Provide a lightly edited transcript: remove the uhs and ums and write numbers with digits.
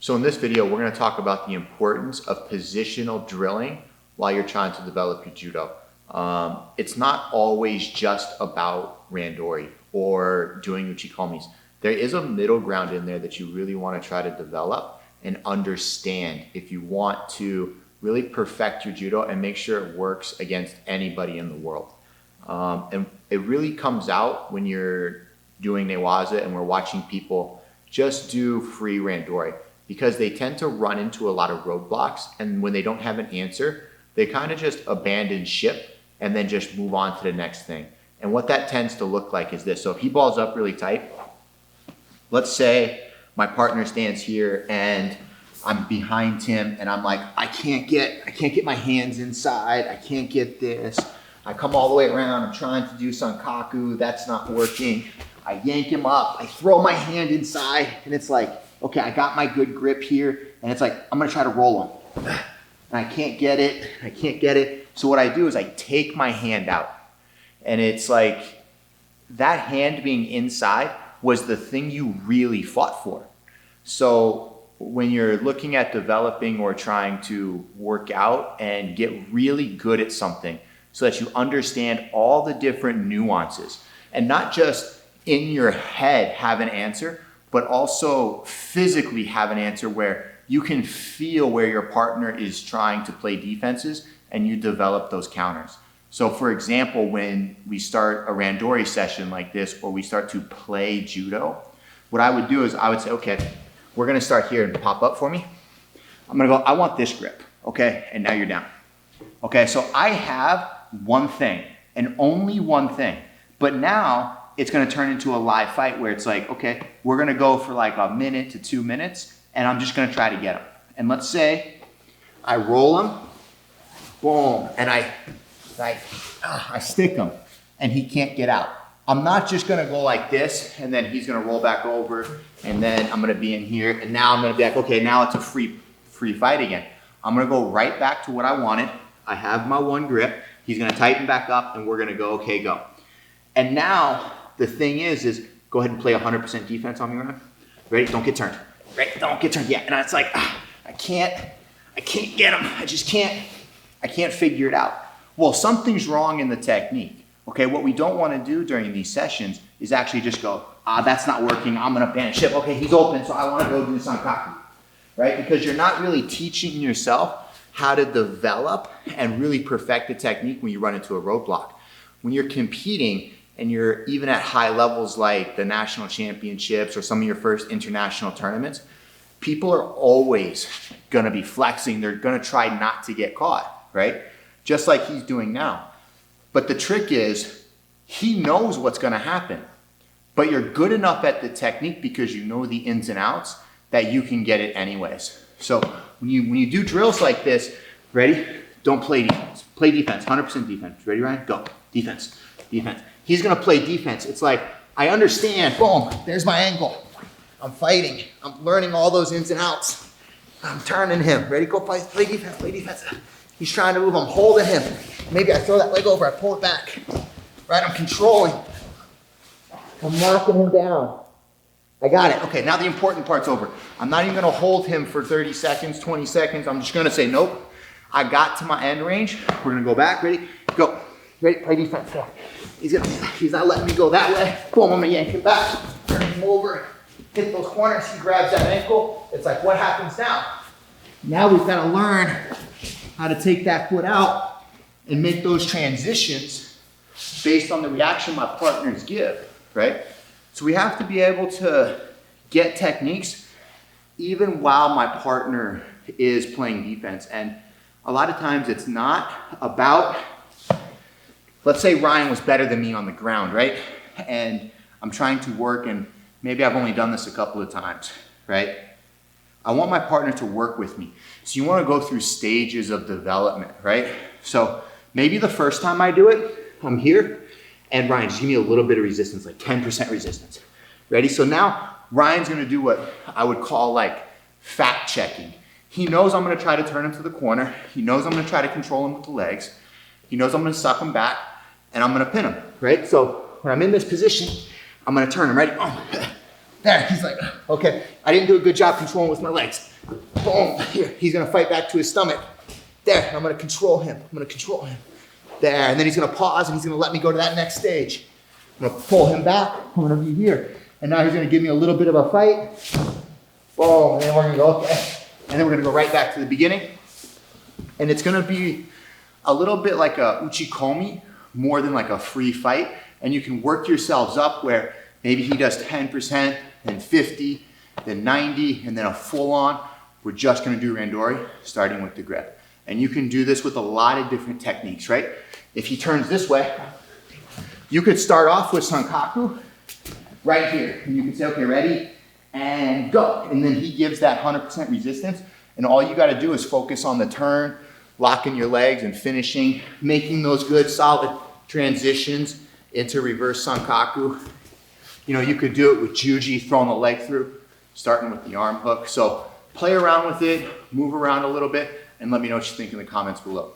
So in this video, we're going to talk about the importance of positional drilling while you're trying to develop your judo. It's not always just about randori or doing uchikomis. There is a middle ground in there that you really want to try to develop and understand if you want to really perfect your judo and make sure it works against anybody in the world. And it really comes out when you're doing newaza and we're watching people just do free randori, because they tend to run into a lot of roadblocks, and when they don't have an answer, they kind of just abandon ship and then just move on to the next thing. And what that tends to look like is this. So if he balls up really tight, let's say my partner stands here and I'm behind him and I'm like, I can't get my hands inside, I can't get this. I come all the way around, I'm trying to do sankaku, that's not working. I yank him up, I throw my hand inside, and it's like, okay, I got my good grip here, and it's like, I'm gonna try to roll him. And I can't get it, So what I do is I take my hand out. And it's like, that hand being inside was the thing you really fought for. So when you're looking at developing or trying to work out and get really good at something so that you understand all the different nuances, and not just in your head have an answer, but also physically have an answer where you can feel where your partner is trying to play defenses and you develop those counters. So for example, when we start a randori session like this, or we start to play judo, what I would do is I would say, okay, we're gonna start here and pop up for me. I'm gonna go, I want this grip, okay? And now you're down. Okay, so I have one thing and only one thing, but now it's gonna turn into a live fight where it's like, okay, we're gonna go for like a minute to 2 minutes, and I'm just gonna try to get him. And let's say I roll him, boom, and I stick him, and he can't get out. I'm not just gonna go like this, and then he's gonna roll back over, and then I'm gonna be in here, and now I'm gonna be like, okay, now it's a free fight again. I'm gonna go right back to what I wanted. I have my one grip. He's gonna tighten back up, and we're gonna go, okay, go. And now, the thing is go ahead and play 100% defense on me, Ryan. Ready? Don't get turned. Ready? Don't get turned. Yeah, and it's like, I can't get him. I can't figure it out. Well, something's wrong in the technique. Okay, what we don't want to do during these sessions is actually just go, that's not working, I'm gonna banish ship. Okay, he's open, so I wanna go do sankaku, right? Because you're not really teaching yourself how to develop and really perfect the technique when you run into a roadblock. When you're competing, and you're even at high levels like the national championships or some of your first international tournaments, people are always gonna be flexing. They're gonna try not to get caught, right? Just like he's doing now. But the trick is, he knows what's gonna happen, but you're good enough at the technique because you know the ins and outs that you can get it anyways. So when you do drills like this, ready? Don't play defense. Play defense, 100% defense. Ready, Ryan? Go. Defense, defense. He's gonna play defense. It's like, I understand, boom, there's my angle. I'm fighting, I'm learning all those ins and outs. I'm turning him, ready, go play defense, play defense. He's trying to move, I'm holding him. Maybe I throw that leg over, I pull it back. Right, I'm controlling. I'm knocking him down. I got it, okay, now the important part's over. I'm not even gonna hold him for 30 seconds, 20 seconds. I'm just gonna say, nope, I got to my end range. We're gonna go back, ready, go. Ready, play defense, yeah. He's not letting me go that way. Boom, I'm gonna yank him back, turn him over, hit those corners, he grabs that ankle. It's like, what happens now? Now we've gotta learn how to take that foot out and make those transitions based on the reaction my partners give, right? So we have to be able to get techniques even while my partner is playing defense. And a lot of times it's not about, let's say Ryan was better than me on the ground, right? And I'm trying to work, and maybe I've only done this a couple of times, right? I want my partner to work with me. So you wanna go through stages of development, right? So maybe the first time I do it, I'm here, and Ryan, just give me a little bit of resistance, like 10% resistance. Ready? So now Ryan's gonna do what I would call like fact checking. He knows I'm gonna try to turn him to the corner. He knows I'm gonna try to control him with the legs. He knows I'm gonna suck him back, and I'm gonna pin him, right? So when I'm in this position, I'm gonna turn him, ready? There, he's like, okay, I didn't do a good job controlling with my legs. Boom, here, he's gonna fight back to his stomach. There, I'm gonna control him, There, and then he's gonna pause and he's gonna let me go to that next stage. I'm gonna pull him back, I'm gonna be here. And now he's gonna give me a little bit of a fight. Boom, and then we're gonna go, okay. And then we're gonna go right back to the beginning. And it's gonna be a little bit like a uchikomi, more than like a free fight. And you can work yourselves up where maybe he does 10%, then 50, then 90, and then a full on. We're just gonna do randori, starting with the grip. And you can do this with a lot of different techniques, right? If he turns this way, you could start off with sankaku right here. And you can say, okay, ready, and go. And then he gives that 100% resistance. And all you gotta do is focus on the turn, locking your legs and finishing, making those good solid transitions into reverse sankaku. You know, you could do it with juji, throwing the leg through, starting with the arm hook. So play around with it, move around a little bit, and let me know what you think in the comments below.